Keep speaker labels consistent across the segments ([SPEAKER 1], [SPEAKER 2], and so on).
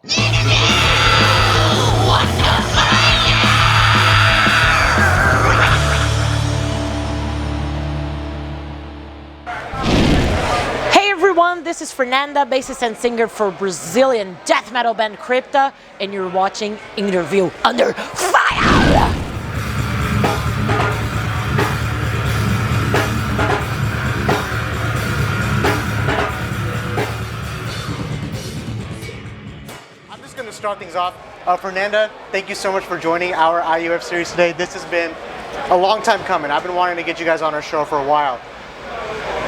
[SPEAKER 1] Hey everyone, this is Fernanda, bassist and singer for Brazilian death metal band Crypta, and you're watching Interview Under Fire!
[SPEAKER 2] Start things off. Fernanda, thank you so much for joining our IUF series today. This has been a long time coming. I've been wanting to get you guys on our show for a while.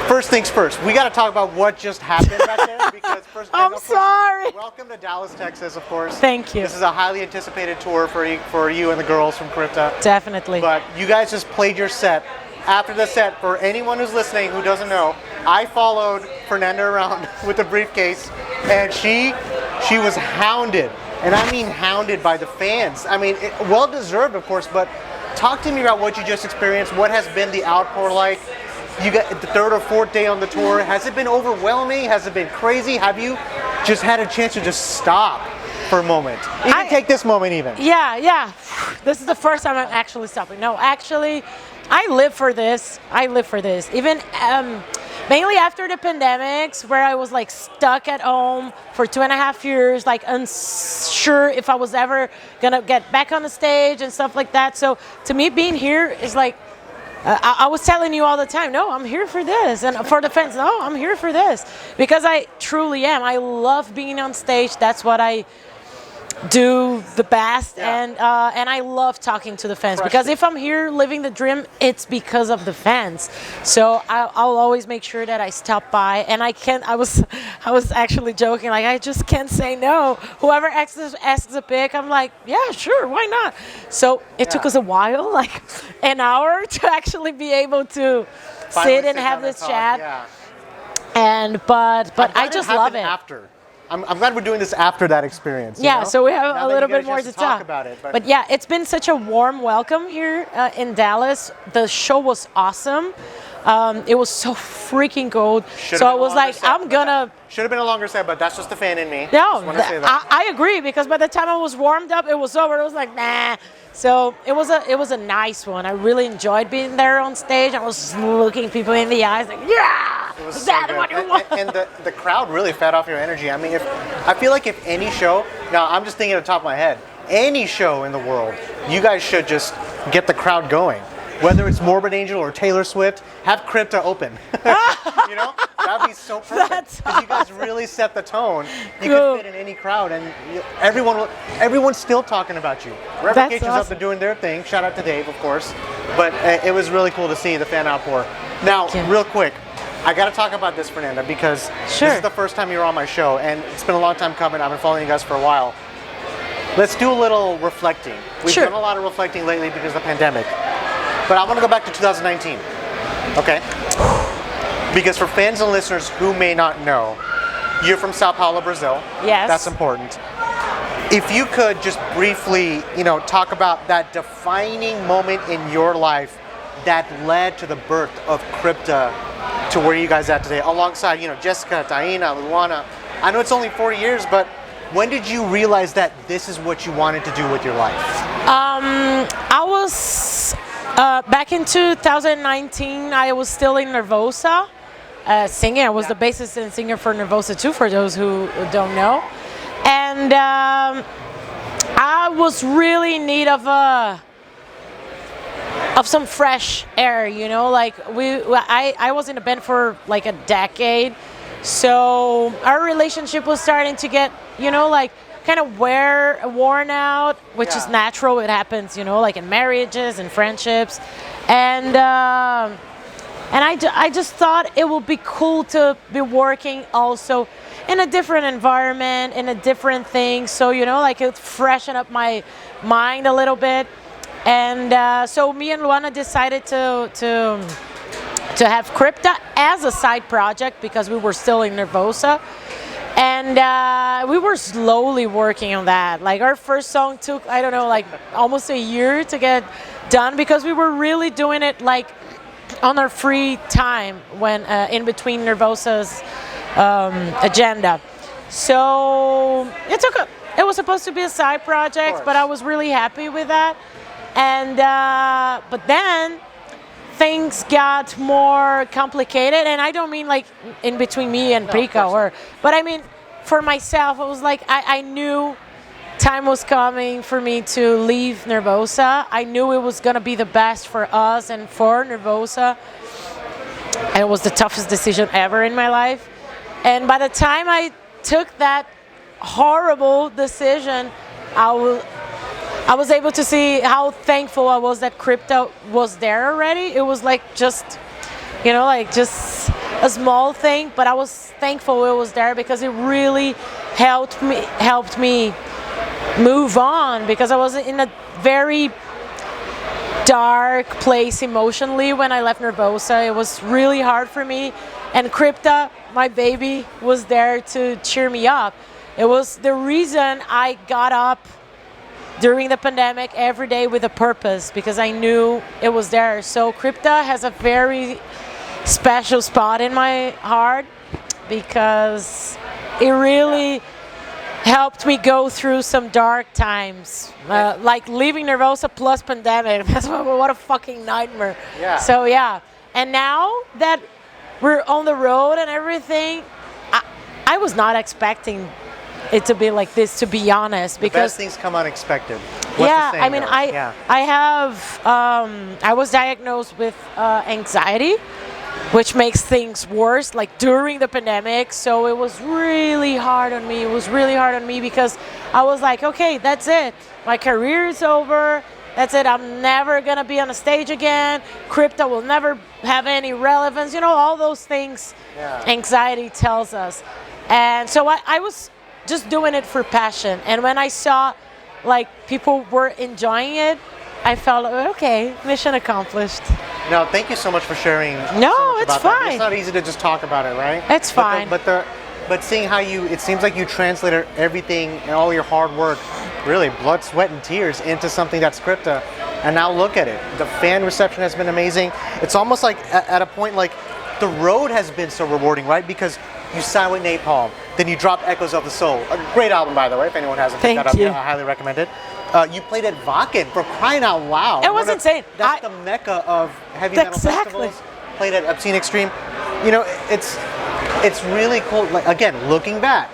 [SPEAKER 2] First things first, we got to talk about what just happened back there. Because first,
[SPEAKER 1] I'm sorry.
[SPEAKER 2] Welcome to Dallas, Texas, of course.
[SPEAKER 1] Thank you.
[SPEAKER 2] This is a highly anticipated tour for you and the girls from Crypta.
[SPEAKER 1] Definitely.
[SPEAKER 2] But you guys just played your set. After the set, for anyone who's listening who doesn't know, I followed Fernanda around with a briefcase, and she was hounded. And I mean hounded by the fans. I mean, well deserved, of course, but talk to me about what you just experienced. What has been the outpour like? You got the third or fourth day on the tour. Has it been overwhelming? Has it been crazy? Have you just had a chance to just stop for a moment? Even take this moment even.
[SPEAKER 1] Yeah. This is the first time I'm actually stopping. No, actually, I live for this. Even mainly after the pandemics, where I was like stuck at home for 2.5 years, like unsure if I was ever gonna get back on the stage and stuff like that. So to me, being here is like, I was telling you all the time, no, I'm here for this. And for the fans, no, I'm here for this. Because I truly am. I love being on stage. That's what I do the best, and I love talking to the fans, because if I'm here living the dream, it's because of the fans. So I'll always make sure that I stop by, and I was actually joking, like, I just can't say no. Whoever asks a pic, I'm like, yeah, sure, why not? So it took us a while, like an hour, to actually be able to sit and have this chat. But I just love it.
[SPEAKER 2] After. I'm glad we're doing this after that experience.
[SPEAKER 1] Yeah,
[SPEAKER 2] know?
[SPEAKER 1] So we have
[SPEAKER 2] now
[SPEAKER 1] a little bit more to talk
[SPEAKER 2] about it.
[SPEAKER 1] But yeah, it's been such a warm welcome here in Dallas. The show was awesome. It was so freaking cold. So I was like, I'm gonna...
[SPEAKER 2] Should have been a longer set, but that's just the fan in me.
[SPEAKER 1] No, I agree, because by the time I was warmed up, it was over. It was like, nah. So it was a nice one. I really enjoyed being there on stage. I was looking people in the eyes, like, yeah!
[SPEAKER 2] It was so good. And the crowd really fed off your energy. I mean, I feel like if any show, now I'm just thinking at the top of my head, any show in the world, you guys should just get the crowd going. Whether it's Morbid Angel or Taylor Swift, have Crypta open. You know, that'd be so perfect. Because you guys really set the tone. You could fit in any crowd, and everyone's still talking about you. Revocation's up and doing their thing. Shout out to Dave, of course. But it was really cool to see the fan outpour. Now, real quick, I got to talk about this, Fernanda, because this is the first time you're on my show, and it's been a long time coming. I've been following you guys for a while. Let's do a little reflecting. We've done a lot of reflecting lately because of the pandemic. But I want to go back to 2019, okay? Because for fans and listeners who may not know, you're from Sao Paulo, Brazil.
[SPEAKER 1] Yes.
[SPEAKER 2] That's important. If you could just briefly, talk about that defining moment in your life that led to the birth of Crypta to where you guys are at today, alongside, Jessica, Taina, Luana. I know it's only 4 years, but when did you realize that this is what you wanted to do with your life?
[SPEAKER 1] I was... back in 2019, I was still in Nervosa, singing. I was the bassist and singer for Nervosa too, for those who don't know. And I was really in need of some fresh air, like I was in a band for like a decade, so our relationship was starting to get, kind of worn out, which is natural. It happens, like in marriages and friendships, and I just thought it would be cool to be working also in a different environment, in a different thing, so like it freshen up my mind a little bit. And so me and Luana decided to have Crypta as a side project, because we were still in Nervosa. And we were slowly working on that. Like our first song took, I don't know, like almost a year to get done, because we were really doing it like on our free time when in between Nervosa's agenda. So it took was supposed to be a side project, but I was really happy with that. And but then things got more complicated, and I don't mean like in between me and Prica, but I mean for myself. It was like I knew time was coming for me to leave Nervosa. I knew it was gonna be the best for us and for Nervosa. And it was the toughest decision ever in my life. And by the time I took that horrible decision, I was able to see how thankful I was that Crypta was there already. It was like just, like just a small thing, but I was thankful it was there because it really helped me move on, because I was in a very dark place emotionally when I left Nervosa. It was really hard for me, and Crypta, my baby, was there to cheer me up. It was the reason I got up during the pandemic every day with a purpose, because I knew it was there. So Crypta has a very special spot in my heart, because it really helped me go through some dark times, like leaving Nervosa plus pandemic. That's what a fucking nightmare.
[SPEAKER 2] Yeah.
[SPEAKER 1] So yeah, and now that we're on the road and everything, I was not expecting it to be like this, to be honest. Because
[SPEAKER 2] the best things come unexpected.
[SPEAKER 1] I mean, I was diagnosed with anxiety, which makes things worse, like during the pandemic. So it was really hard on me. It was really hard on me because I was like, okay, that's it. My career is over. That's it. I'm never going to be on a stage again. Crypta will never have any relevance. All those things anxiety tells us. And so I was just doing it for passion. And when I saw like people were enjoying it, I felt, okay, mission accomplished.
[SPEAKER 2] No, thank you so much for sharing.
[SPEAKER 1] No, it's fine.
[SPEAKER 2] That. It's not easy to just talk about it, right?
[SPEAKER 1] It's fine.
[SPEAKER 2] But seeing how it seems like you translated everything and all your hard work, really blood, sweat, and tears into something that's Crypta. And now look at it. The fan reception has been amazing. It's almost like at a point like the road has been so rewarding, right? Because you signed with Napalm, then you dropped Echoes of the Soul. A great album, by the way, if anyone hasn't picked that up yet, I highly recommend it. You played at Wacken, for crying out loud.
[SPEAKER 1] It was insane.
[SPEAKER 2] That's the mecca of heavy metal festivals. Played at Obscene Extreme. It's really cool. Like, again, looking back,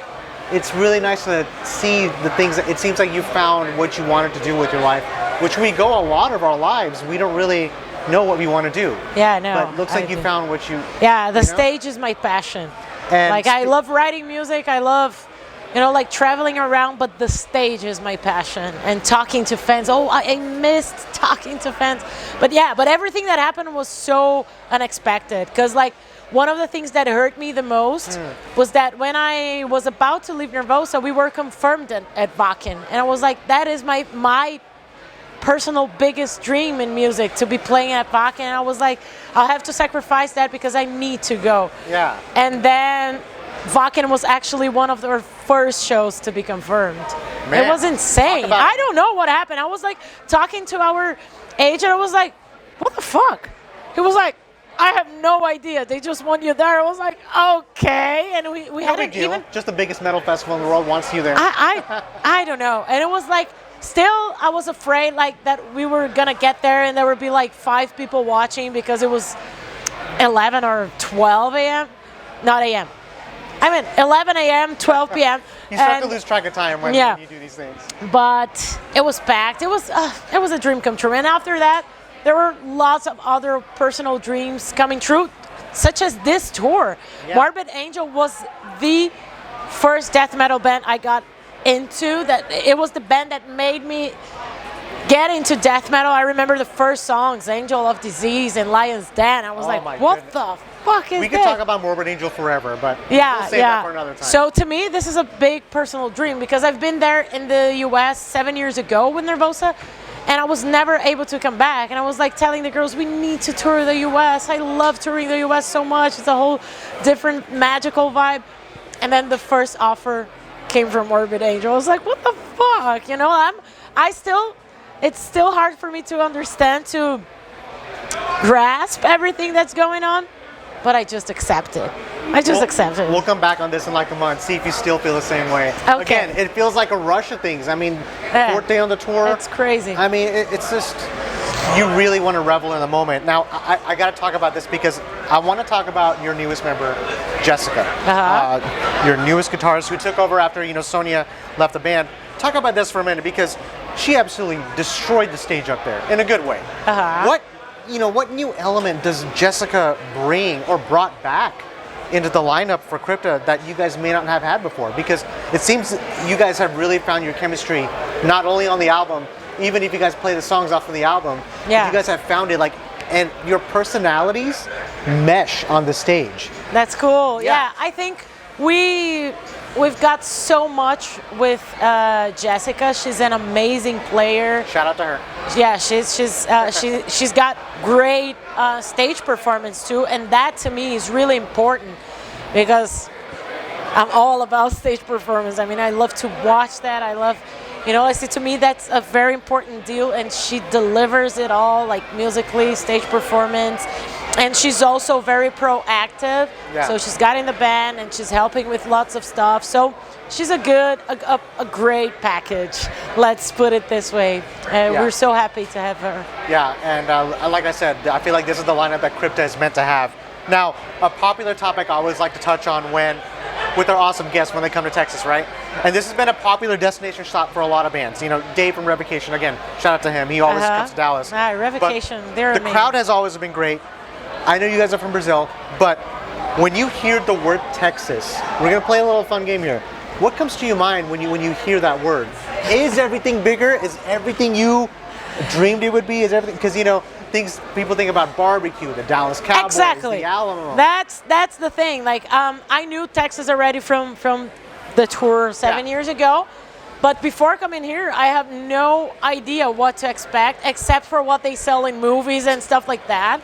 [SPEAKER 2] it's really nice to see the things that it seems like you found what you wanted to do with your life, which we go a lot of our lives, we don't really know what we want to do.
[SPEAKER 1] Yeah, no.
[SPEAKER 2] But it looks like you found what you...
[SPEAKER 1] Yeah, the stage is my passion. And like, I love writing music. I love, like traveling around, but the stage is my passion. And talking to fans. Oh, I missed talking to fans. But everything that happened was so unexpected. Because like, one of the things that hurt me the most was that when I was about to leave Nervosa, we were confirmed at Wacken. And I was like, that is my personal biggest dream in music, to be playing at Wacken. And I was like, I'll have to sacrifice that because I need to go.
[SPEAKER 2] Yeah.
[SPEAKER 1] And then Wacken was actually one of their first shows to be confirmed. Man, it was insane. I don't know what happened. I was like talking to our agent. I was like, what the fuck? He was like, I have no idea. They just want you there. I was like, okay. And we hadn't even...
[SPEAKER 2] Just the biggest metal festival in the world wants you there.
[SPEAKER 1] I don't know. And it was like, still, I was afraid like that we were gonna get there and there would be like 5 people watching because it was 11 or 12 a.m. Not a.m. I mean 11 a.m., 12 p.m.
[SPEAKER 2] You start to lose track of time when you do these things.
[SPEAKER 1] But it was packed. It was a dream come true. And after that, there were lots of other personal dreams coming true, such as this tour. Yeah. Morbid Angel was the first death metal band I got into. That it was the band that made me get into death metal. I remember the first songs, Angel of Disease and Lion's Den. I was like, what the fuck is this?
[SPEAKER 2] We could talk about Morbid Angel forever, but we'll save that for another time.
[SPEAKER 1] So to me, this is a big personal dream because I've been there in the US 7 years ago with Nervosa, and I was never able to come back. And I was like telling the girls, we need to tour the US. I love touring the US so much. It's a whole different magical vibe. And then the first offer came from Morbid Angel. I was like, what the fuck? It's still hard for me to understand, to grasp everything that's going on, but I just accept it. I just accept it.
[SPEAKER 2] We'll come back on this in like a month, see if you still feel the same way.
[SPEAKER 1] Okay.
[SPEAKER 2] Again, it feels like a rush of things. I mean, fourth day on the tour.
[SPEAKER 1] It's crazy.
[SPEAKER 2] I mean, it's just, you really want to revel in the moment. Now, I got to talk about this because I want to talk about your newest member, Jessica. Your newest guitarist who took over after, Sonia left the band. Talk about this for a minute because she absolutely destroyed the stage up there in a good way. What new element does Jessica bring or brought back into the lineup for Crypta that you guys may not have had before? Because it seems you guys have really found your chemistry not only on the album, even if you guys play the songs off of the album, you guys have found it and your personalities mesh on the stage.
[SPEAKER 1] That's cool. Yeah, I think we've got so much with Jessica. She's an amazing player.
[SPEAKER 2] Shout out to her.
[SPEAKER 1] Yeah, she's got great stage performance too, and that to me is really important because I'm all about stage performance. I mean, I love to watch that. I love, I see, to me that's a very important deal, and she delivers it all, like musically, stage performance. And she's also very proactive. Yeah. So she's got in the band and she's helping with lots of stuff. So she's a great package. Let's put it this way. We're so happy to have her. Yeah,
[SPEAKER 2] and like I said, I feel like this is the lineup that Crypta is meant to have. Now, a popular topic I always like to touch on with our awesome guests when they come to Texas, right? And this has been a popular destination stop for a lot of bands. Dave from Revocation, again, shout out to him. He always comes to Dallas.
[SPEAKER 1] Revocation, they're amazing.
[SPEAKER 2] The crowd has always been great. I know you guys are from Brazil, but when you hear the word Texas, we're gonna play a little fun game here. What comes to your mind when you hear that word? Is everything bigger? Is everything you dreamed it would be? Is everything, because people think about barbecue, the Dallas Cowboys, the Alamo.
[SPEAKER 1] That's the thing. Like I knew Texas already from the tour 7 years ago. But before coming here, I have no idea what to expect except for what they sell in movies and stuff like that.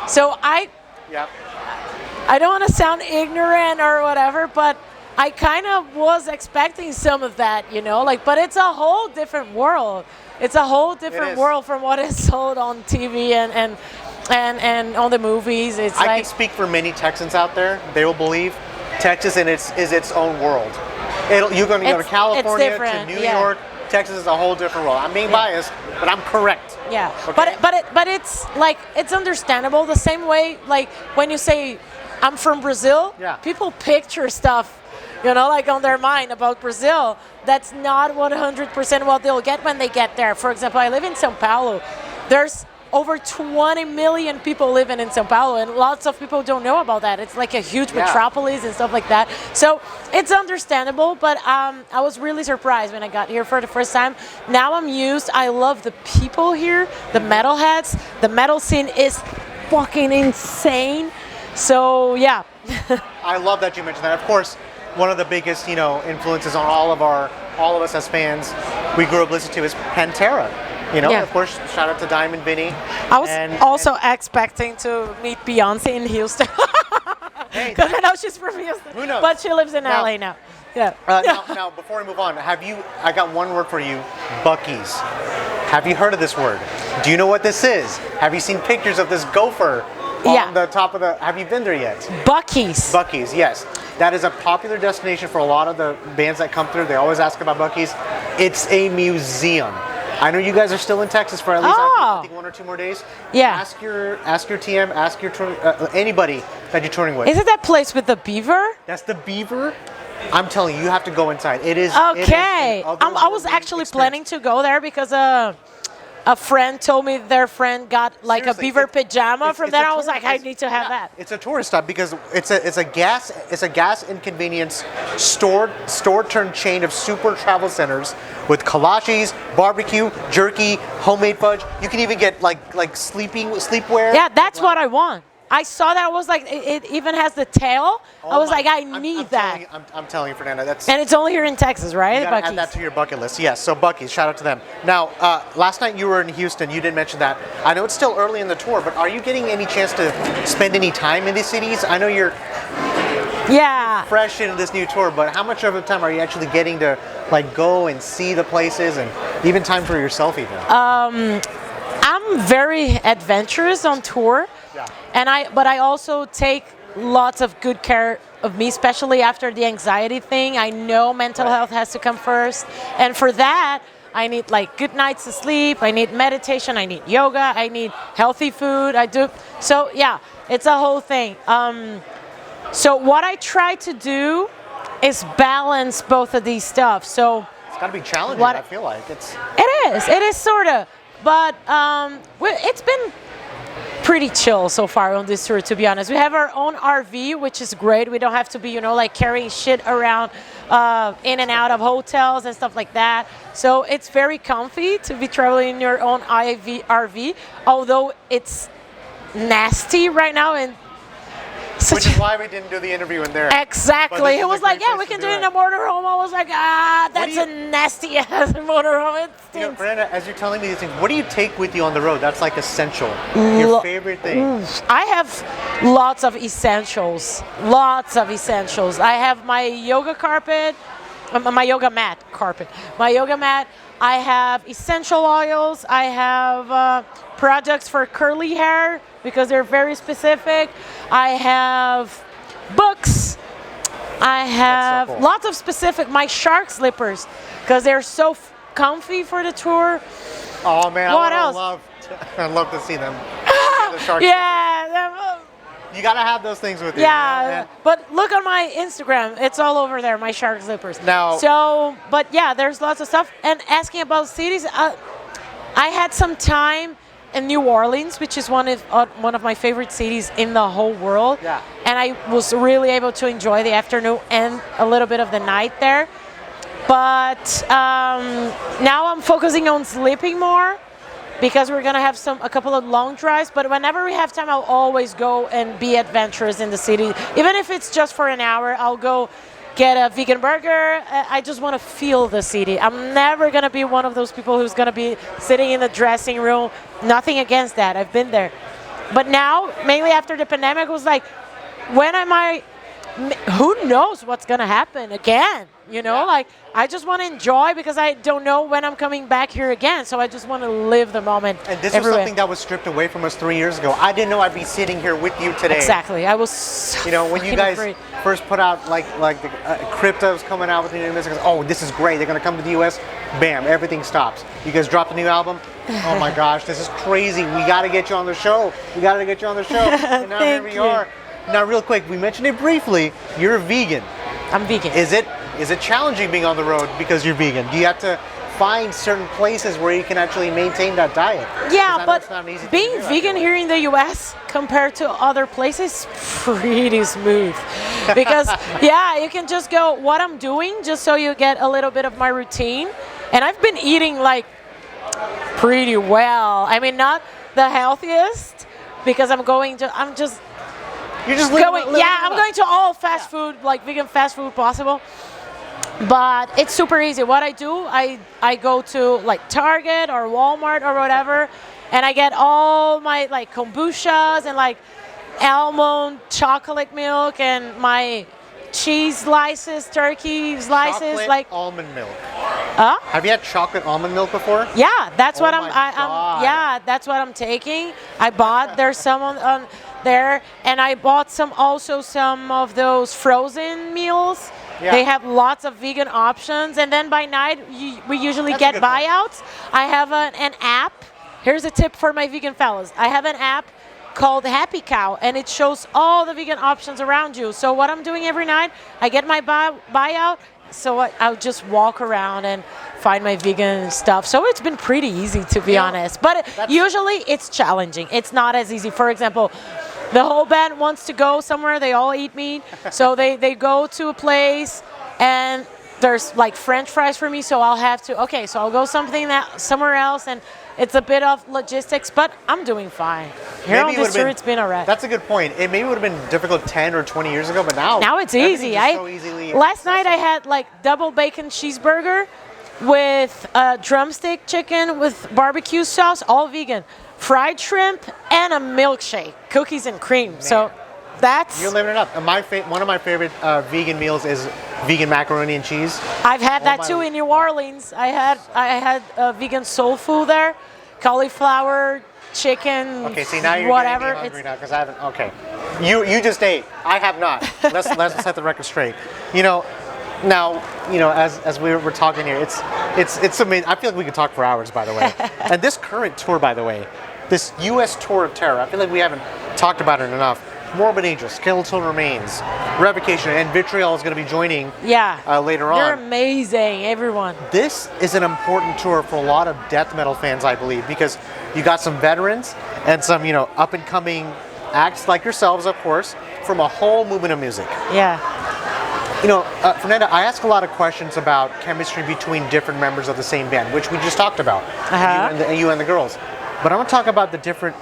[SPEAKER 1] So I don't want to sound ignorant or whatever, but I kind of was expecting some of that, but it's a whole different world. It's a whole different world from what is sold on TV and on the movies.
[SPEAKER 2] I can speak for many Texans out there. They will believe Texas is its own world. You're going to go to California, to New York. Texas is a whole different world. I'm being biased, but I'm correct.
[SPEAKER 1] Yeah,
[SPEAKER 2] okay?
[SPEAKER 1] but it's like, it's understandable. The same way, like when you say I'm from Brazil, people picture stuff, like on their mind about Brazil. That's not 100% what they'll get when they get there. For example, I live in São Paulo. There's over 20 million people living in São Paulo, and lots of people don't know about that. It's like a huge metropolis and stuff like that. So it's understandable, but I was really surprised when I got here for the first time. Now I'm used. I love the people here, the metalheads. The metal scene is fucking insane. So yeah.
[SPEAKER 2] I love that you mentioned that. Of course, one of the biggest, influences on all of us as fans we grew up listening to is Pantera. Of course, shout out to Diamond Vinny.
[SPEAKER 1] I was also expecting to meet Beyonce in Houston. Because I know she's from Houston.
[SPEAKER 2] Who knows?
[SPEAKER 1] But she lives in LA now. Yeah.
[SPEAKER 2] Now, before we move on, I got one word for you, Buc-ee's. Have you heard of this word? Do you know what this is? Have you seen pictures of this gopher on the top of have you been there yet?
[SPEAKER 1] Buc-ee's.
[SPEAKER 2] Buc-ee's, yes. That is a popular destination for a lot of the bands that come through. They always ask about Buc-ee's. It's a museum. I know you guys are still in Texas for at least I think 1 or 2 more days.
[SPEAKER 1] Yeah.
[SPEAKER 2] Ask your TM, ask your anybody that you're touring with.
[SPEAKER 1] Is it that place with the beaver?
[SPEAKER 2] That's the beaver. I'm telling you, you have to go inside. It is
[SPEAKER 1] okay. I was actually planning to go there because a friend told me their friend got like a beaver pajama from there. I was like, I need to have that.
[SPEAKER 2] It's a tourist stop because it's a gas and convenience store turned chain of super travel centers with kolaches, barbecue, jerky, homemade fudge. You can even get like sleepwear.
[SPEAKER 1] Yeah, that's what I want. I saw that. I was like, it even has the tail. I was like, I need that.
[SPEAKER 2] I'm telling you, Fernanda,
[SPEAKER 1] and it's only here in Texas, right?
[SPEAKER 2] You gotta add that to your bucket list. Yes, so Buc-ee's, shout out to them. Now, last night you were in Houston. You didn't mention that. I know it's still early in the tour, but are you getting any chance to spend any time in these cities? I know you're fresh into this new tour, but how much of the time are you actually getting to like go and see the places and even time for yourself even? I'm
[SPEAKER 1] very adventurous on tour.
[SPEAKER 2] Yeah.
[SPEAKER 1] But I also take lots of good care of me, especially after the anxiety thing. I know mental health has to come first. And for that, I need like good nights of sleep. I need meditation. I need yoga. I need healthy food. I do. So yeah, it's a whole thing. So what I try to do is balance both of these stuff. So
[SPEAKER 2] it's got to be challenging. I feel like
[SPEAKER 1] It is sort of, but it's been pretty chill so far on this tour, to be honest. We have our own RV, which is great. We don't have to be, like carrying shit around in and out of hotels and stuff like that. So it's very comfy to be traveling in your own RV, although it's nasty right now. And
[SPEAKER 2] which is why we didn't do the interview in there.
[SPEAKER 1] Exactly. It was like, yeah, we can do it in a motorhome. I was like, that's a nasty ass motorhome. It stinks.
[SPEAKER 2] Fernanda, as you're telling me these things, what do you take with you on the road? That's like essential. Your favorite thing.
[SPEAKER 1] I have lots of essentials. Lots of essentials. I have my yoga carpet, my yoga mat carpet. My yoga mat. I have essential oils. I have products for curly hair because they're very specific. I have books. I have lots of specific, my shark slippers because they're so comfy for the tour.
[SPEAKER 2] Oh man,
[SPEAKER 1] what else?
[SPEAKER 2] I'd love to see them. The shark
[SPEAKER 1] yeah.
[SPEAKER 2] You gotta have those things with you.
[SPEAKER 1] Yeah, but look on my Instagram. It's all over there, my shark slippers.
[SPEAKER 2] Now,
[SPEAKER 1] but yeah, there's lots of stuff. And asking about cities, I had some time in New Orleans, which is one of my favorite cities in the whole world.
[SPEAKER 2] Yeah.
[SPEAKER 1] And I was really able to enjoy the afternoon and a little bit of the night there. But now I'm focusing on sleeping more because we're gonna have a couple of long drives. But whenever we have time, I'll always go and be adventurous in the city. Even if it's just for an hour, I'll go get a vegan burger. I just want to feel the city. I'm never going to be one of those people who's going to be sitting in the dressing room. Nothing against that. I've been there. But now, mainly after the pandemic, it was like, when am I, who knows what's going to happen again? Like, I just want to enjoy because I don't know when I'm coming back here again. So I just want to live the moment.
[SPEAKER 2] And this was something that was stripped away from us 3 years ago. I didn't know I'd be sitting here with you today.
[SPEAKER 1] Exactly. I was so
[SPEAKER 2] when you guys first put out, like the Crypta was coming out with the new music, oh, this is great. They're going to come to the U.S. Bam, everything stops. You guys dropped a new album. Oh my gosh, this is crazy. We got to get you on the show. And now here we are. Now, real quick, we mentioned it briefly. You're a vegan.
[SPEAKER 1] I'm vegan.
[SPEAKER 2] Is it challenging being on the road because you're vegan? Do you have to find certain places where you can actually maintain that diet?
[SPEAKER 1] Yeah, but being vegan here in the U.S. compared to other places, pretty smooth. Because, you can just go what I'm doing just so you get a little bit of my routine. And I've been eating like pretty well. I mean, not the healthiest because I'm just
[SPEAKER 2] You're just
[SPEAKER 1] going to all fast food, like vegan fast food possible. But it's super easy. What I do, I go to like Target or Walmart or whatever, and I get all my like kombuchas and like almond chocolate milk and my cheese slices, turkey slices,
[SPEAKER 2] chocolate
[SPEAKER 1] like
[SPEAKER 2] almond milk.
[SPEAKER 1] Have
[SPEAKER 2] you had chocolate almond milk before?
[SPEAKER 1] Yeah, that's what that's what I'm taking. I bought there's some on there, and I bought some of those frozen meals. Yeah. They have lots of vegan options, and then by night we usually get buyouts. I have an app. Here's a tip for my vegan fellas. I have an app called Happy Cow, and it shows all the vegan options around you. So what I'm doing every night, I get my buyout, so I'll just walk around and find my vegan stuff. So it's been pretty easy, to be honest. But usually it's challenging. It's not as easy. For example, the whole band wants to go somewhere. They all eat meat. So they go to a place, and there's like French fries for me. So I'll have to, so I'll go somewhere else. And it's a bit of logistics, but I'm doing fine. Here on this tour, it's been all right.
[SPEAKER 2] That's a good point. It maybe would have been difficult 10 or 20 years ago, but now
[SPEAKER 1] it's easy. Last night I had like double bacon cheeseburger with drumstick chicken with barbecue sauce, all vegan, fried shrimp, and a milkshake, cookies and cream. Man. So that's...
[SPEAKER 2] You're living it up. And one of my favorite vegan meals is vegan macaroni and cheese.
[SPEAKER 1] I've had that too in New Orleans. I had vegan soul food there, cauliflower, chicken,
[SPEAKER 2] okay, see, now you're
[SPEAKER 1] whatever.
[SPEAKER 2] getting me hungry now because I haven't. Okay, You just ate. I have not. Let's set the record straight. You know, now, you know, as we're talking here, it's amazing. I feel like we could talk for hours, by the way. And this current tour, by the way, this U.S. Tour of Terror, I feel like we haven't talked about it enough. Morbid Angel, Skeletal Remains, Revocation, and Vitriol is going to be joining later on.
[SPEAKER 1] They're amazing, everyone.
[SPEAKER 2] This is an important tour for a lot of death metal fans, I believe, because you got some veterans and some, you know, up-and-coming acts like yourselves, of course, from a whole movement of music.
[SPEAKER 1] Yeah.
[SPEAKER 2] You know, Fernanda, I ask a lot of questions about chemistry between different members of the same band, which we just talked about, you and the girls. But I want to talk about the different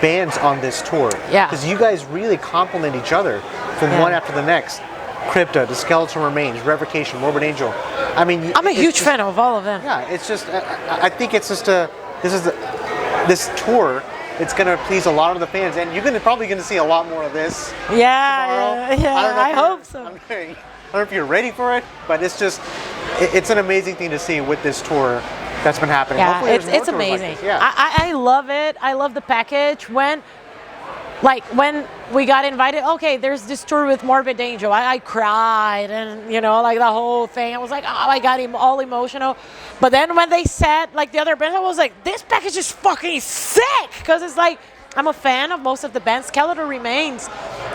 [SPEAKER 2] bands on this tour.
[SPEAKER 1] Yeah.
[SPEAKER 2] Because you guys really complement each other from one after the next. Crypta, The Skeletal Remains, Revocation, Morbid Angel. I mean,
[SPEAKER 1] I'm a huge fan of all of them.
[SPEAKER 2] Yeah, it's just, I think it's just this tour. It's going to please a lot of the fans, and you're probably going to see a lot more of this tomorrow.
[SPEAKER 1] I hope so.
[SPEAKER 2] I don't know if you're ready for it, but it's just, it's an amazing thing to see with this tour that's been happening.
[SPEAKER 1] Yeah, it's amazing.
[SPEAKER 2] Like yeah.
[SPEAKER 1] I love it. I love the package. When we got invited, okay, there's this tour with Morbid Angel. I cried, and you know, like the whole thing. I was like, oh, I got all emotional. But then when they said like the other bands, I was like, this package is fucking sick, because it's like I'm a fan of most of the bands. Skeletal Remains,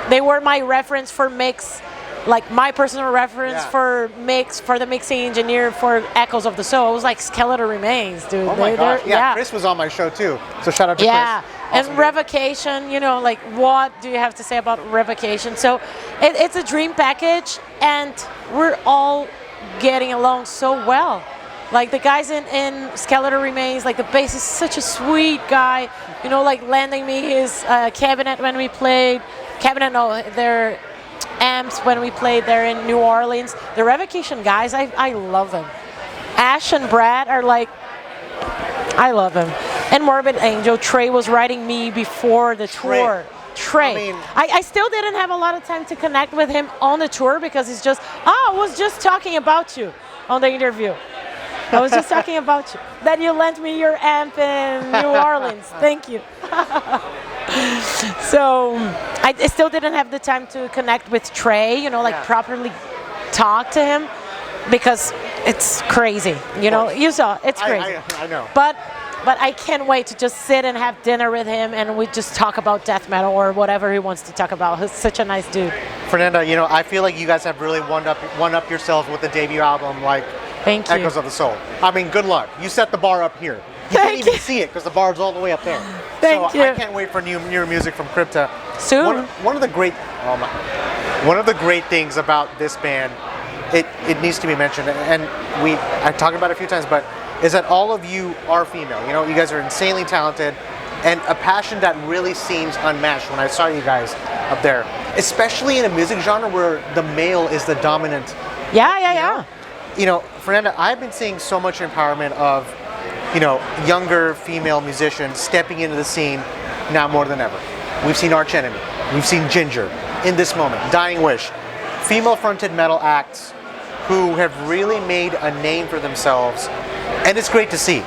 [SPEAKER 1] they were my reference for mix. Like my personal reference for the mixing engineer for Echoes of the Soul. It was like Skeletal Remains, dude.
[SPEAKER 2] Oh my gosh. Yeah, Chris was on my show too. So shout out to Chris.
[SPEAKER 1] Yeah, awesome. And Revocation, you know, like what do you have to say about Revocation? So it's a dream package, and we're all getting along so well. Like the guys in Skeletal Remains, like the bass is such a sweet guy, you know, like lending me his cabinet when we played. Their amps when we played there in New Orleans. The Revocation guys, I love them. Ash and Brad are like, I love them. And Morbid Angel, Trey was writing me before the tour. Trey. I still didn't have a lot of time to connect with him on the tour, because it's just, I was just talking about you on the interview. I was just talking about you. That you lent me your amp in New Orleans. Thank you. So I still didn't have the time to connect with Trey, you know, like properly talk to him, because it's crazy. You know, you saw, it's crazy.
[SPEAKER 2] I know.
[SPEAKER 1] But I can't wait to just sit and have dinner with him, and we just talk about death metal or whatever he wants to talk about. He's such a nice dude.
[SPEAKER 2] Fernanda, you know, I feel like you guys have really one up yourselves with the debut album, like
[SPEAKER 1] Thank you.
[SPEAKER 2] Echoes of the Soul. I mean, good luck. You set the bar up here. You can't even see it because the bar's all the way up there.
[SPEAKER 1] Thank you.
[SPEAKER 2] I can't wait for new music from Crypta.
[SPEAKER 1] Soon.
[SPEAKER 2] One of the great things about this band, it needs to be mentioned, and I talked about it a few times, but is that all of you are female. You know, you guys are insanely talented, and a passion that really seems unmatched when I saw you guys up there, especially in a music genre where the male is the dominant.
[SPEAKER 1] Yeah.
[SPEAKER 2] You know, Fernanda, I've been seeing so much empowerment of, you know, younger female musicians stepping into the scene now more than ever. We've seen Arch Enemy, we've seen Ginger in this moment, Dying Wish, female-fronted metal acts who have really made a name for themselves, and it's great to see.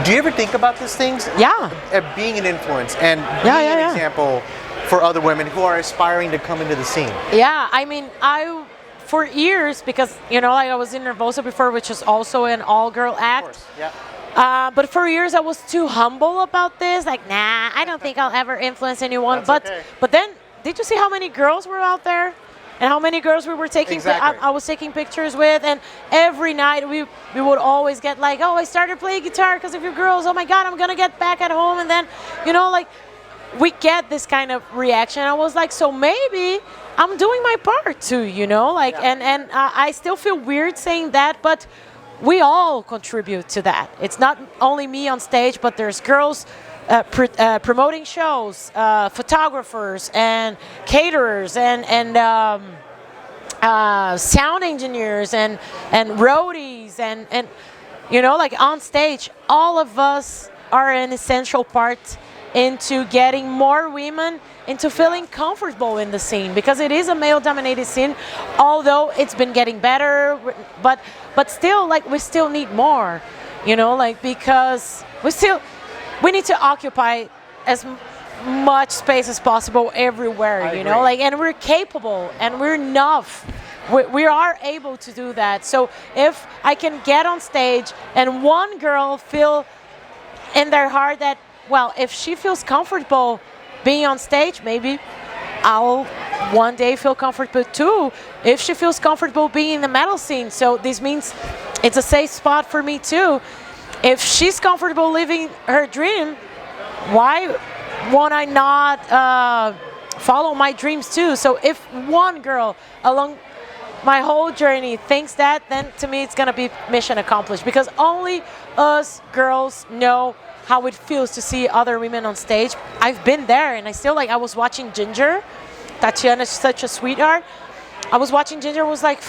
[SPEAKER 2] Do you ever think about these things?
[SPEAKER 1] Yeah.
[SPEAKER 2] Being an influence and being an example for other women who are aspiring to come into the scene.
[SPEAKER 1] Yeah, I mean, for years, because, you know, like I was in Nervosa before, which is also an all-girl act.
[SPEAKER 2] Of course, yeah.
[SPEAKER 1] But for years I was too humble about this. Like, nah, I don't think I'll ever influence anyone. But then, did you see how many girls were out there? And how many girls we were taking?
[SPEAKER 2] Exactly.
[SPEAKER 1] I was taking pictures with, and every night we would always get like, oh, I started playing guitar because of you girls. Oh my God, I'm gonna get back at home, and then, you know, like we get this kind of reaction. I was like, so maybe I'm doing my part too, you know, like, and I still feel weird saying that, but we all contribute to that. It's not only me on stage, but there's girls promoting shows, photographers and caterers and sound engineers and roadies and you know, like on stage, all of us are an essential part into getting more women into feeling comfortable in the scene, because it is a male-dominated scene, although it's been getting better, but still, like, we still need more, you know, like, because we need to occupy as much space as possible everywhere, you know, like, and we're capable and we're enough. We are able to do that. So if I can get on stage and one girl feel in their heart that, well, if she feels comfortable being on stage, maybe I'll one day feel comfortable too if she feels comfortable being in the metal scene. So this means it's a safe spot for me too. If she's comfortable living her dream, why won't I not follow my dreams too? So if one girl along my whole journey thinks that, then to me it's gonna be mission accomplished, because only us girls know how it feels to see other women on stage. I've been there, and I still, like, I was watching Ginger. Tatiana's such a sweetheart. I was watching Ginger, was like,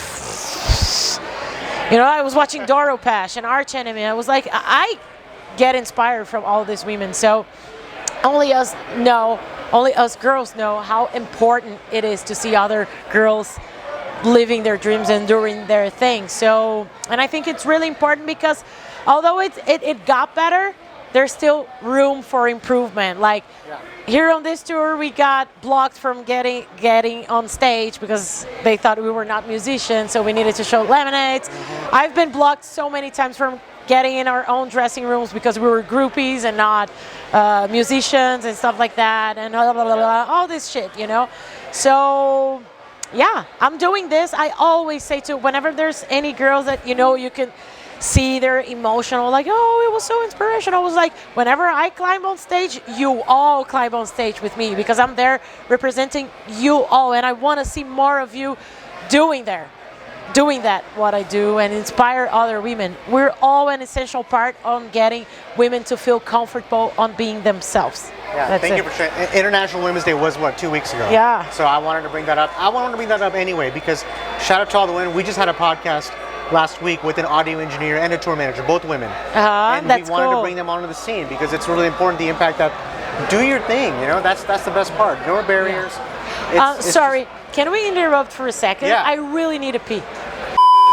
[SPEAKER 1] you know, I was watching Doro Pash and Arch Enemy. I was like, I get inspired from all these women. So only us girls know how important it is to see other girls living their dreams and doing their thing. So, and I think it's really important because although it got better, there's still room for improvement. Like here on this tour, we got blocked from getting on stage because they thought we were not musicians, so we needed to show laminates. I've been blocked so many times from getting in our own dressing rooms because we were groupies and not musicians and stuff like that, and blah, blah, blah, blah, all this shit, you know. So yeah, I'm doing this. I always say to whenever there's any girls that, you know, you can see they're emotional, like, oh, it was so inspirational. I was like, whenever I climb on stage, you all climb on stage with me, because I'm there representing you all, and I want to see more of you doing that what I do, and inspire other women. We're all an essential part on getting women to feel comfortable on being themselves.
[SPEAKER 2] Yeah, thank you for sharing. International Women's Day was, what, 2 weeks ago?
[SPEAKER 1] Yeah.
[SPEAKER 2] So I wanted to bring that up. I wanted to bring that up anyway, because shout out to all the women. We just had a podcast last week with an audio engineer and a tour manager, both women. And
[SPEAKER 1] that's
[SPEAKER 2] we wanted
[SPEAKER 1] cool
[SPEAKER 2] to bring them onto the scene because it's really important, the impact that do your thing, you know, that's the best part. No barriers. It's
[SPEAKER 1] sorry, can we interrupt for a second?
[SPEAKER 2] Yeah.
[SPEAKER 1] I really need a pee.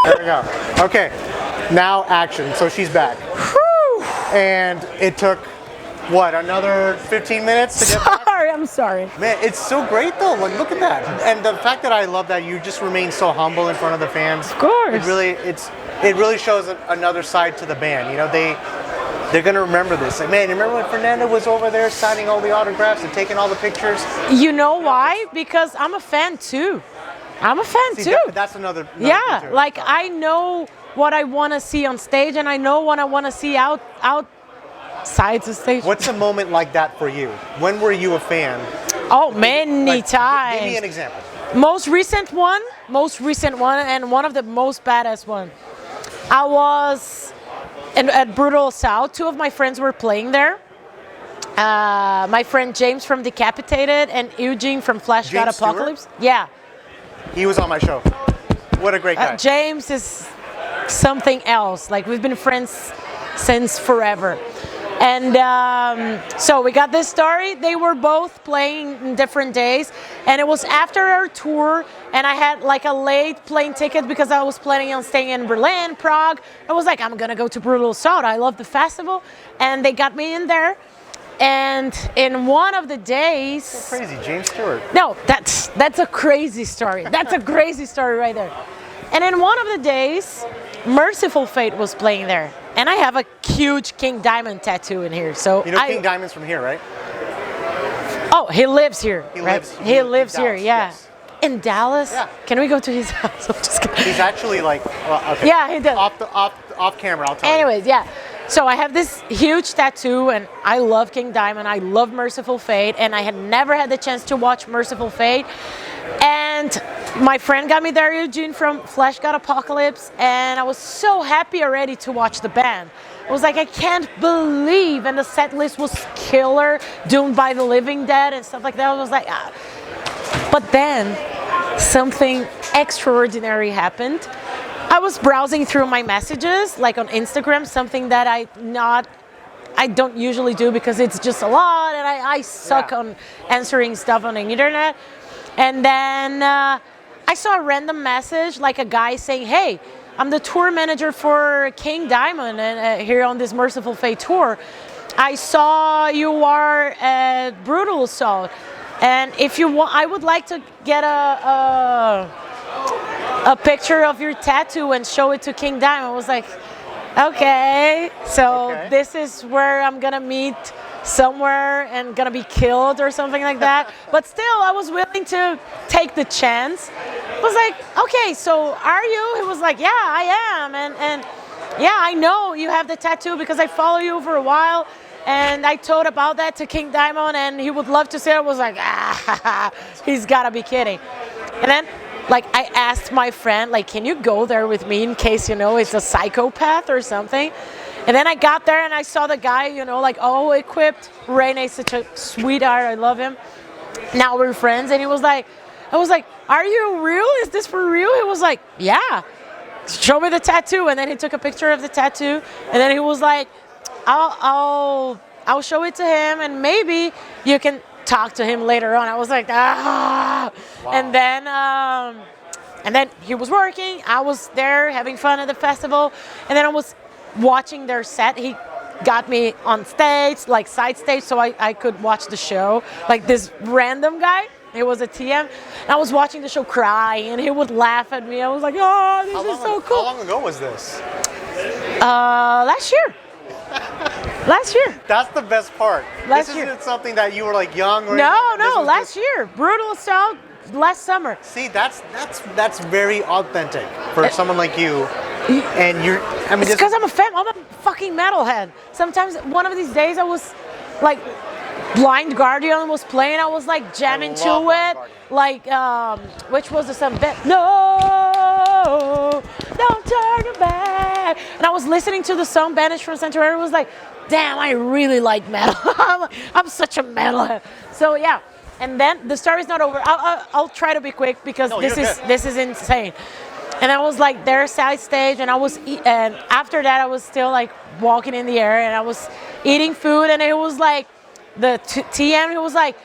[SPEAKER 2] There we go. Okay, now action. So she's back.
[SPEAKER 1] Whew.
[SPEAKER 2] And it took, what, another 15 minutes to get back?
[SPEAKER 1] I'm sorry.
[SPEAKER 2] Man, it's so great though. Like, look at that. And the fact that I love that you just remain so humble in front of the fans.
[SPEAKER 1] Of course.
[SPEAKER 2] It really shows another side to the band. You know, they're gonna remember this. Like, man, you remember when Fernanda was over there signing all the autographs and taking all the pictures?
[SPEAKER 1] You know why? Because I'm a fan too.
[SPEAKER 2] That's another
[SPEAKER 1] yeah,
[SPEAKER 2] thing too.
[SPEAKER 1] like I know what I want to see on stage, and I know what I want to see outside the stage.
[SPEAKER 2] What's a moment like that for you? When were you a fan?
[SPEAKER 1] Oh, many times.
[SPEAKER 2] Give me an example.
[SPEAKER 1] Most recent one, and one of the most badass one. I was at Brutal South. Two of my friends were playing there. My friend James from Decapitated and Eugene from Flash God Apocalypse.
[SPEAKER 2] Stewart?
[SPEAKER 1] Yeah.
[SPEAKER 2] He was on my show. What a great guy.
[SPEAKER 1] James is something else. Like, we've been friends since forever. And so we got this story. They were both playing in different days, and it was after our tour, and I had like a late plane ticket because I was planning on staying in Berlin, Prague. I was like, I'm gonna go to Brutal Assault. I love the festival, and they got me in there. And in one of the days,
[SPEAKER 2] so crazy, James Stewart.
[SPEAKER 1] No, that's a crazy story. That's a crazy story right there. And in one of the days, Merciful Fate was playing there. And I have a huge King Diamond tattoo in here. So
[SPEAKER 2] you know King Diamond's from here, right?
[SPEAKER 1] Oh, he lives here.
[SPEAKER 2] He
[SPEAKER 1] right? lives here, yeah. Yes. In Dallas? Yeah. Can we go to his house? I'm just kidding.
[SPEAKER 2] He's actually like, well, okay.
[SPEAKER 1] Yeah, he does.
[SPEAKER 2] Off camera, I'll tell you.
[SPEAKER 1] Anyways, yeah. So I have this huge tattoo, and I love King Diamond. I love Merciful Fate, and I had never had the chance to watch Merciful Fate. And my friend got me there, Eugene from Flash God Apocalypse, and I was so happy already to watch the band. I was like, I can't believe, and the set list was killer, Doomed by the Living Dead and stuff like that. I was like, ah. But then something extraordinary happened. I was browsing through my messages, like on Instagram, something that I don't usually do because it's just a lot, and I suck on answering stuff on the internet. And then I saw a random message, like a guy saying, hey, I'm the tour manager for King Diamond and here on this Merciful Fate tour. I saw you are at Brutal Assault, and if you want, I would like to get a picture of your tattoo and show it to King Diamond. I was like, okay, so this is where I'm gonna meet somewhere and gonna be killed or something like that. But still, I was willing to take the chance. I was like, okay, so are you? He was like, yeah, I am, and yeah, I know you have the tattoo because I follow you for a while. And I told about that to King Diamond, and he would love to see it. I was like, he's gotta be kidding. And then, like, I asked my friend, like, can you go there with me in case, it's a psychopath or something? And then I got there and I saw the guy, like all equipped. Rene's such a sweetheart. I love him. Now we're friends. And I was like, are you real? Is this for real? He was like, yeah. Show me the tattoo. And then he took a picture of the tattoo. And then he was like, I'll show it to him, and maybe you can talk to him later on. I was like, Wow. And then he was working. I was there having fun at the festival, and then I was watching their set. He got me on stage, like side stage, so I could watch the show. Like this random guy, he was a TM, and I was watching the show crying, and he would laugh at me. I was like, oh, this is so cool.
[SPEAKER 2] How long ago was this?
[SPEAKER 1] Last year. Last year.
[SPEAKER 2] That's the best part.
[SPEAKER 1] Last
[SPEAKER 2] year.
[SPEAKER 1] Isn't
[SPEAKER 2] something that you were like young or
[SPEAKER 1] No, last year. Brutal Assault last summer.
[SPEAKER 2] See, that's very authentic for someone like you. And
[SPEAKER 1] it's because I'm a fan. I'm a fucking metalhead. Sometimes one of these days I was like Blind Guardian was playing, I was like jamming to it. Like which was the song? No, don't turn back. And I was listening to the song Banished from Sanctuary. I was like, damn, I really like metal. I'm such a metalhead. So yeah. And then the story's not over. I'll try to be quick because this is insane. And I was like there side stage, and and after that I was still like walking in the air, and I was eating food, and it was like the TM. He was like,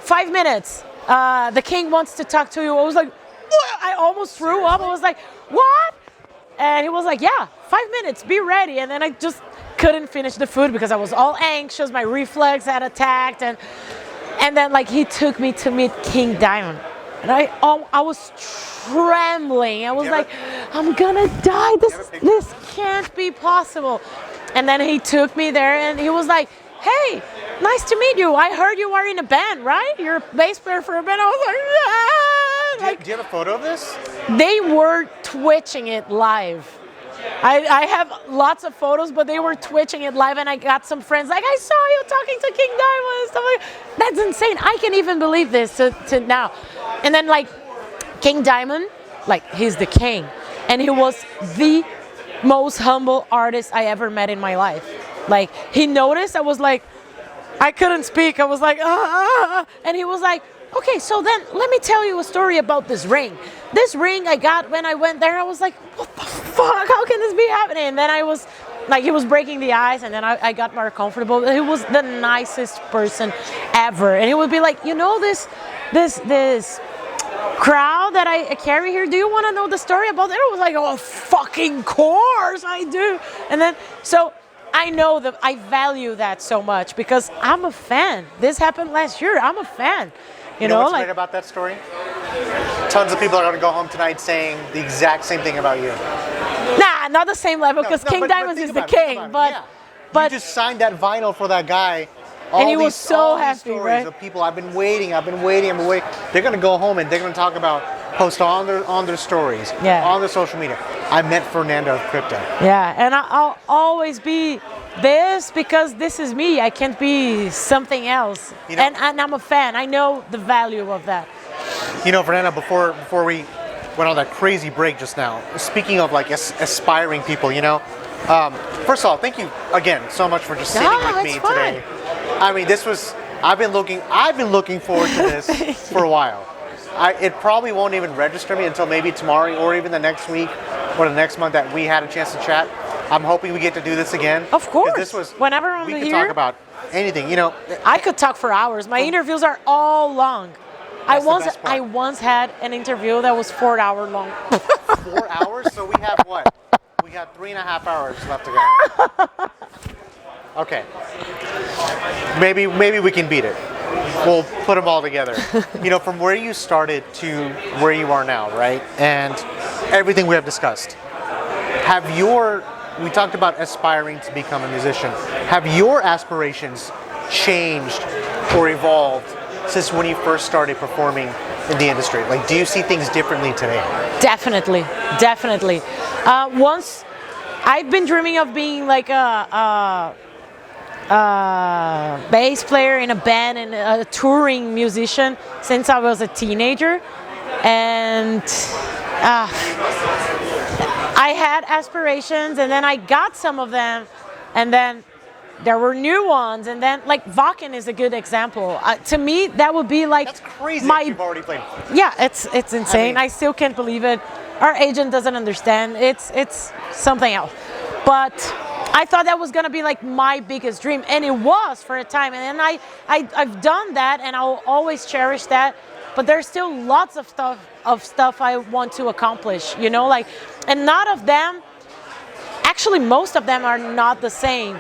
[SPEAKER 1] 5 minutes. The king wants to talk to you. I was like, what? I almost threw up. I was like, what? And he was like, yeah, 5 minutes. Be ready. And then I just couldn't finish the food because I was all anxious. My reflex had attacked, and then like he took me to meet King Diamond. And I was trembling. I was like, I'm gonna die. This can't be possible. And then he took me there, and he was like, hey, nice to meet you. I heard you are in a band, right? You're a bass player for a band. I was like, yeah.
[SPEAKER 2] Do you have a photo of this? They
[SPEAKER 1] were twitching it live. I have lots of photos, but they were twitching it live, and I got some friends like, I saw you talking to King Diamond and stuff like that. That's insane. I can't even believe this to now. And then like King Diamond, like he's the king, and he was the most humble artist I ever met in my life. Like he noticed I was like, I couldn't speak. I was like, and he was like, okay, so then let me tell you a story about this ring. This ring I got when I went there. I was like, what the fuck? How can this be happening? And then I was like, he was breaking the ice, and then I got more comfortable. He was the nicest person ever. And he would be like, this crowd that I carry here, do you want to know the story about it? I was like, oh, fucking course I do. And then, so I know that I value that so much because I'm a fan. This happened last year. I'm a fan.
[SPEAKER 2] You know what's great about that story? Tons of people are going to go home tonight saying the exact same thing about you.
[SPEAKER 1] Nah, not the same level because King Diamond is the king. But
[SPEAKER 2] you just signed that vinyl for that guy.
[SPEAKER 1] And he was so happy, right?
[SPEAKER 2] Of people, I've been waiting. They're going to go home and they're going to talk about, post on their stories, on their social media. I met Fernanda of Crypta.
[SPEAKER 1] Yeah, and I'll always be this because this is me. I can't be something else. And I'm a fan. I know the value of that.
[SPEAKER 2] Fernanda, before we went on that crazy break just now, speaking of like aspiring people, first of all, thank you again so much for just sitting with me today. I mean, I've been looking forward to this for a while. It probably won't even register me until maybe tomorrow or even the next week or the next month that we had a chance to chat. I'm hoping we get to do this again.
[SPEAKER 1] Of course. Whenever I'm here.
[SPEAKER 2] We can talk about anything,
[SPEAKER 1] I could talk for hours. My interviews are all long. I once had an interview that was 4 hours long.
[SPEAKER 2] 4 hours? So we have what? We have 3.5 hours left to go. Okay. maybe we can beat it. We'll put them all together. From where you started to where you are now, right? And everything we have discussed. We talked about aspiring to become a musician. Have your aspirations changed or evolved since when you first started performing in the industry? Like, do you see things differently today?
[SPEAKER 1] Definitely. Once I've been dreaming of being like a bass player in a band and a touring musician since I was a teenager, and I had aspirations, and then I got some of them, and then there were new ones, and then like Wacken is a good example. To me, that would be like
[SPEAKER 2] that's crazy. That you've already played.
[SPEAKER 1] Yeah, it's insane. I still can't believe it. Our agent doesn't understand. It's something else. But I thought that was gonna be like my biggest dream, and it was for a time. And then I've done that, and I'll always cherish that. But there's still lots of stuff I want to accomplish. And most of them are not the same.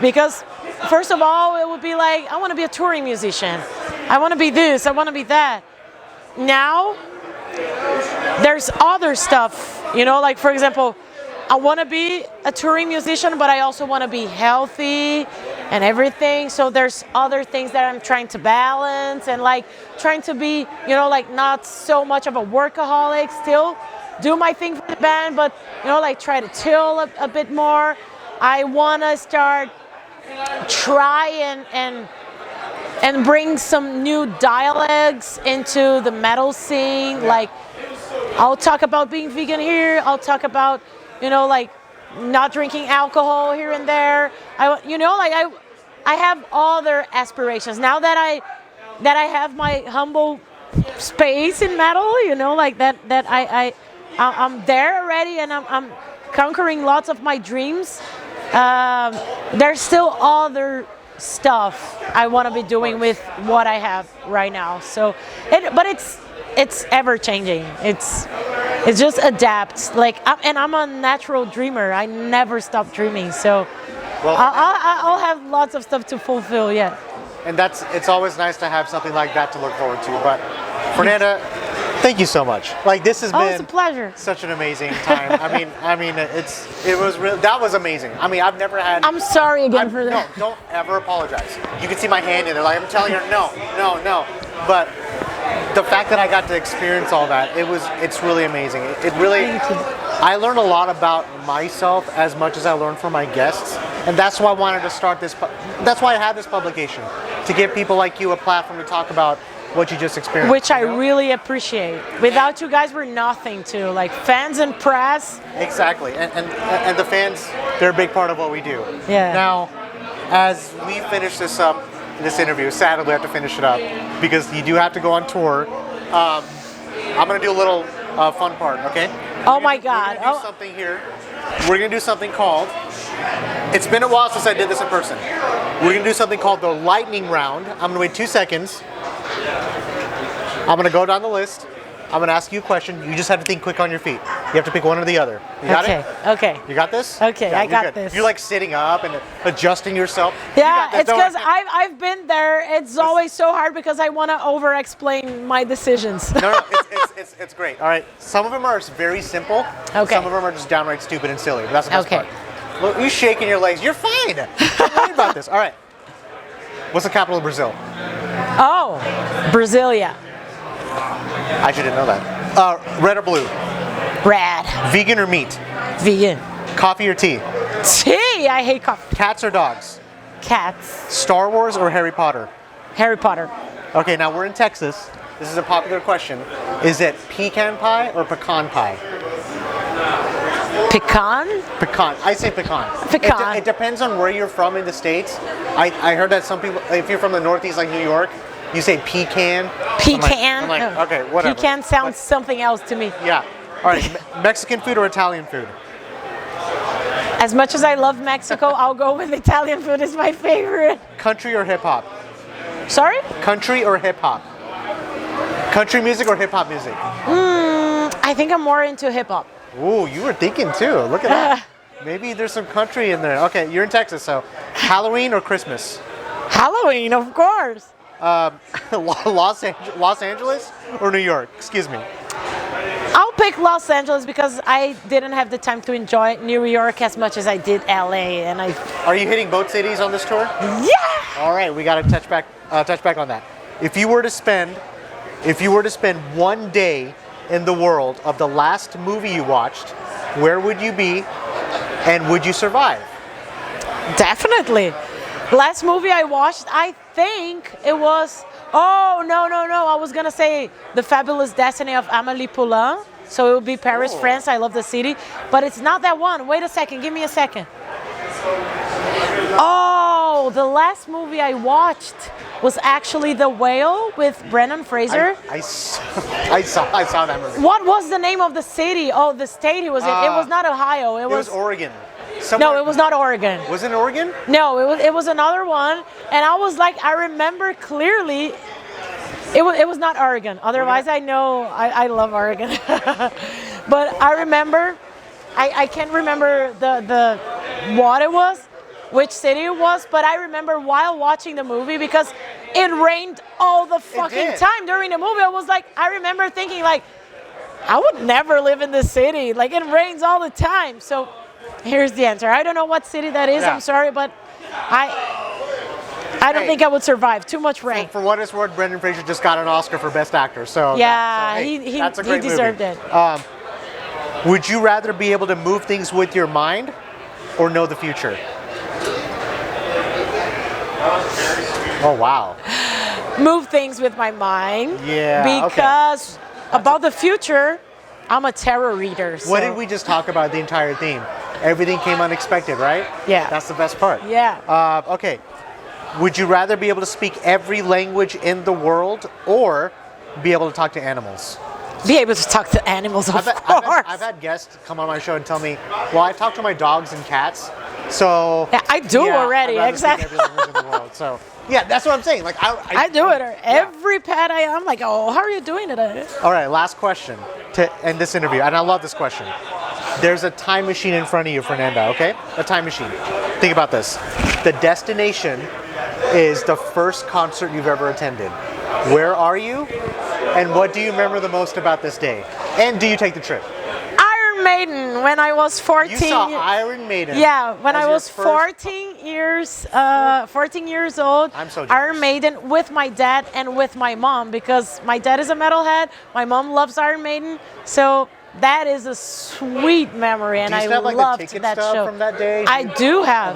[SPEAKER 1] Because first of all, it would be like, I want to be a touring musician. I want to be this, I want to be that. Now, there's other stuff, like for example, I want to be a touring musician, but I also want to be healthy and everything. So there's other things that I'm trying to balance and like trying to be, like not so much of a workaholic, still do my thing for the band, but like try to chill a bit more. I want to start try and bring some new dialects into the metal scene. Like I'll talk about being vegan here. I'll talk about like not drinking alcohol here and there. I have other aspirations now that I have my humble space in metal. Like that I'm there already, and I'm conquering lots of my dreams. There's still other stuff I want to be doing with what I have right now. So, but it's ever changing. It's just adapts. Like, I'm a natural dreamer. I never stop dreaming. So, I'll have lots of stuff to fulfill. Yeah.
[SPEAKER 2] And it's always nice to have something like that to look forward to. But Fernanda, thank you so much. Like, this has been
[SPEAKER 1] it's a pleasure.
[SPEAKER 2] Such an amazing time. That was amazing. I've never had.
[SPEAKER 1] I'm sorry again for that.
[SPEAKER 2] No, don't ever apologize. You can see my hand in there. Like I'm telling her, no. But the fact that I got to experience all that, it's really amazing. It really. I learned a lot about myself as much as I learned from my guests, and that's why I wanted to start this. That's why I had this publication, to give people like you a platform to talk about what you just experienced.
[SPEAKER 1] Which I really appreciate. Without you guys, we're nothing too. Like fans and press.
[SPEAKER 2] Exactly, and the fans, they're a big part of what we do.
[SPEAKER 1] Yeah.
[SPEAKER 2] Now, as we finish this up, this interview, sadly we have to finish it up because you do have to go on tour. I'm gonna do a little fun part, okay?
[SPEAKER 1] Oh my God!
[SPEAKER 2] We're gonna do something here. We're gonna do something called. It's been a while since I did this in person. We're gonna do something called the lightning round. I'm gonna wait 2 seconds. I'm gonna go down the list. I'm gonna ask you a question. You just have to think quick on your feet. You have to pick one or the other. You got it?
[SPEAKER 1] Okay.
[SPEAKER 2] You got this?
[SPEAKER 1] Okay,
[SPEAKER 2] yeah,
[SPEAKER 1] I got this.
[SPEAKER 2] You're like sitting up and adjusting yourself.
[SPEAKER 1] Yeah, it's because I've been there. It's always so hard because I want to over-explain my decisions.
[SPEAKER 2] No, it's great. All right, some of them are very simple.
[SPEAKER 1] Okay.
[SPEAKER 2] Some of them are just downright stupid and silly. But that's the best part. Look, you're shaking your legs. You're fine. Don't worry about this. All right. What's the capital of Brazil?
[SPEAKER 1] Oh, Brasilia.
[SPEAKER 2] I actually didn't know that. Red or blue?
[SPEAKER 1] Red.
[SPEAKER 2] Vegan or meat?
[SPEAKER 1] Vegan.
[SPEAKER 2] Coffee or tea?
[SPEAKER 1] Tea. I hate coffee.
[SPEAKER 2] Cats or dogs?
[SPEAKER 1] Cats.
[SPEAKER 2] Star Wars or Harry Potter?
[SPEAKER 1] Harry Potter.
[SPEAKER 2] Okay, now we're in Texas. This is a popular question. Is it pecan pie or pecan pie?
[SPEAKER 1] Pecan?
[SPEAKER 2] Pecan. I say pecan.
[SPEAKER 1] Pecan.
[SPEAKER 2] It depends on where you're from in the States. I heard that some people, if you're from the Northeast like New York, you say pecan.
[SPEAKER 1] Pecan?
[SPEAKER 2] I'm like okay, whatever.
[SPEAKER 1] Pecan sounds something else to me.
[SPEAKER 2] Yeah. All right, Mexican food or Italian food?
[SPEAKER 1] As much as I love Mexico, I'll go with Italian food. It's my favorite.
[SPEAKER 2] Country or hip hop?
[SPEAKER 1] Sorry?
[SPEAKER 2] Country or hip hop? Country music or hip hop music?
[SPEAKER 1] I think I'm more into hip hop.
[SPEAKER 2] Ooh, you were thinking too. Look at that. Maybe there's some country in there. Okay, you're in Texas, so Halloween or Christmas?
[SPEAKER 1] Halloween, of course.
[SPEAKER 2] Los Angeles or New York? Excuse me.
[SPEAKER 1] I'll pick Los Angeles because I didn't have the time to enjoy New York as much as I did LA, and I.
[SPEAKER 2] Are you hitting both cities on this tour?
[SPEAKER 1] Yeah.
[SPEAKER 2] All right, we got to touch back on that. If you were to spend 1 day in the world of the last movie you watched, where would you be, and would you survive?
[SPEAKER 1] Definitely. Last movie I watched, I think it was. Oh no! I was gonna say The Fabulous Destiny of Amélie Poulain. So it would be Paris, France. I love the city, but it's not that one. Wait a second. Give me a second. Oh, the last movie I watched was actually The Whale with Brendan Fraser.
[SPEAKER 2] I saw that movie.
[SPEAKER 1] What was the name of the city? Oh, the state he was in. It was not Ohio. It was
[SPEAKER 2] Oregon.
[SPEAKER 1] No, it was not Oregon.
[SPEAKER 2] Was it Oregon?
[SPEAKER 1] No, it was another one. And I was like, I remember clearly. It was not Oregon. Otherwise, I know I love Oregon. But I remember, I can't remember the what it was, which city it was. But I remember while watching the movie, because it rained all the fucking time during the movie. I remember thinking like, I would never live in this city. Like, it rains all the time. So here's the answer. I don't know what city that is. Yeah. I'm sorry, but I don't think I would survive. Too much rain.
[SPEAKER 2] For what it's worth, Brendan Fraser just got an Oscar for Best Actor. So
[SPEAKER 1] yeah,
[SPEAKER 2] that's a great
[SPEAKER 1] he deserved
[SPEAKER 2] movie.
[SPEAKER 1] It.
[SPEAKER 2] Would you rather be able to move things with your mind or know the future? Oh, wow.
[SPEAKER 1] Move things with my mind.
[SPEAKER 2] Yeah.
[SPEAKER 1] Because about the future, I'm a tarot reader. So.
[SPEAKER 2] What did we just talk about the entire theme? Everything came unexpected, right?
[SPEAKER 1] Yeah.
[SPEAKER 2] That's the best part.
[SPEAKER 1] Yeah.
[SPEAKER 2] Okay. Would you rather be able to speak every language in the world or be able to talk to animals?
[SPEAKER 1] Be able to talk to animals, of course.
[SPEAKER 2] I've had guests come on my show and tell me, well, I talk to my dogs and cats, so...
[SPEAKER 1] Yeah, I do already, exactly.
[SPEAKER 2] Speak every language in the world, so... Yeah, that's what I'm saying. Like
[SPEAKER 1] I do it. Every pet I'm like, oh, how are you doing today?
[SPEAKER 2] All right, last question to end this interview, and I love this question. There's a time machine in front of you, Fernanda, okay? A time machine. Think about this. The destination is the first concert you've ever attended. Where are you? And what do you remember the most about this day? And do you take the trip?
[SPEAKER 1] Iron Maiden when I was 14.
[SPEAKER 2] You saw Iron Maiden.
[SPEAKER 1] Yeah, when I was 14 years old.
[SPEAKER 2] I'm so jealous.
[SPEAKER 1] Iron Maiden with my dad and with my mom, because my dad is a metalhead. My mom loves Iron Maiden. So that is a sweet memory, and I loved that show.
[SPEAKER 2] From that day?
[SPEAKER 1] I do have.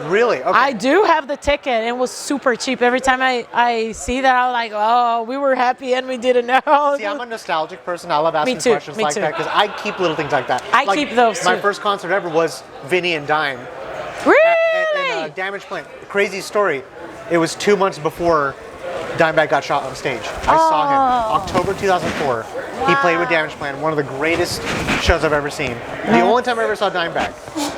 [SPEAKER 2] Really? Okay.
[SPEAKER 1] I do have the ticket. It was super cheap. Every time I see that, I'm like, oh, we were happy and we didn't know.
[SPEAKER 2] See, I'm a nostalgic person. I love asking questions like that because I keep little things like that.
[SPEAKER 1] I keep those too.
[SPEAKER 2] My first concert ever was Vinny and Dime.
[SPEAKER 1] Really?
[SPEAKER 2] In Damage Plan. Crazy story. It was 2 months before Dimebag got shot on stage. I saw him October 2004. Wow. He played with Damage Plan, one of the greatest shows I've ever seen. The only time I ever saw Dimebag.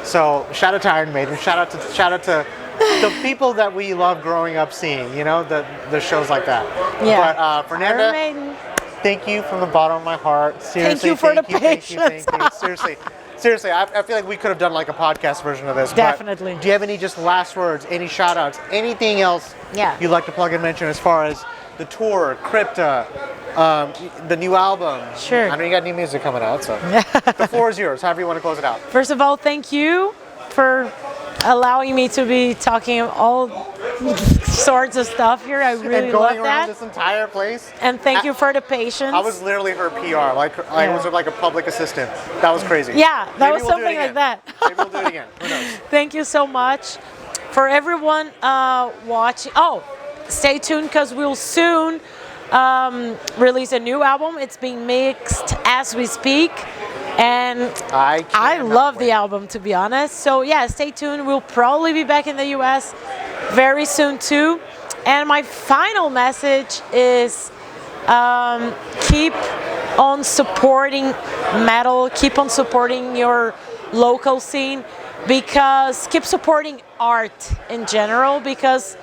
[SPEAKER 2] So shout out to Iron Maiden. Shout out to the people that we love growing up seeing. You know, the shows like that.
[SPEAKER 1] Yeah.
[SPEAKER 2] But Fernanda, thank you from the bottom of my heart. Seriously,
[SPEAKER 1] thank you for the patience.
[SPEAKER 2] Thank you. Seriously, I feel like we could have done like a podcast version of this.
[SPEAKER 1] Definitely.
[SPEAKER 2] But do you have any just last words, any shout outs, anything else you'd like to plug and mention as far as the tour, Crypta, the new album?
[SPEAKER 1] Sure.
[SPEAKER 2] I know you got new music coming out, so the floor is yours, however you want to close it out.
[SPEAKER 1] First of all, thank you for allowing me to be talking all sorts of stuff here. I really love that.
[SPEAKER 2] And going around this entire place.
[SPEAKER 1] And thank you for the patience.
[SPEAKER 2] I was literally her PR, like I was like a public assistant. That was crazy.
[SPEAKER 1] Yeah, that was something like that.
[SPEAKER 2] Maybe we'll do it again. Who knows?
[SPEAKER 1] Thank you so much for everyone watching. Oh, stay tuned because we'll soon release a new album. It's being mixed as we speak. And I love the album, to be honest. So yeah, stay tuned. We'll probably be back in the US very soon too. And my final message is keep on supporting metal, keep on supporting your local scene, because keep supporting art in general, because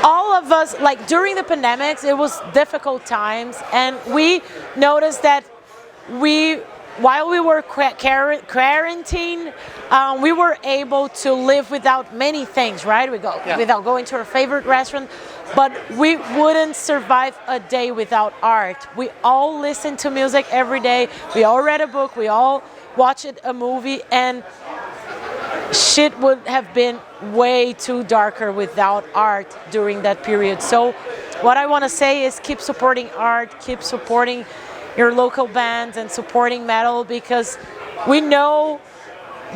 [SPEAKER 1] all of us, like during the pandemics, it was difficult times, and we noticed that we while we were quarantined, we were able to live without many things, right? Without going to our favorite restaurant, but we wouldn't survive a day without art. We all listen to music every day. We all read a book. We all watched a movie, and shit would have been way too darker without art during that period. So what I want to say is keep supporting art, keep supporting your local bands and supporting metal, because we know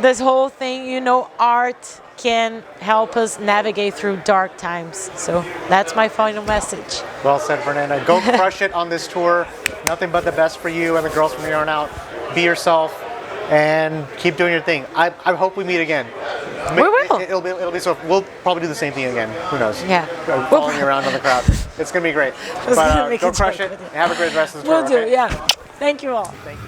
[SPEAKER 1] this whole thing, art can help us navigate through dark times. So that's my final message.
[SPEAKER 2] Well said, Fernanda. Go crush it on this tour. Nothing but the best for you and the girls from here on out. Be yourself and keep doing your thing. I hope we meet again.
[SPEAKER 1] We will.
[SPEAKER 2] It'll be so. We'll probably do the same thing again. Who knows?
[SPEAKER 1] Yeah.
[SPEAKER 2] Following you around on the crowd. It's gonna be great. But go crush it. Have a great rest of the tour.
[SPEAKER 1] We'll do.
[SPEAKER 2] Okay?
[SPEAKER 1] Yeah. Thank you all.
[SPEAKER 2] Thank you.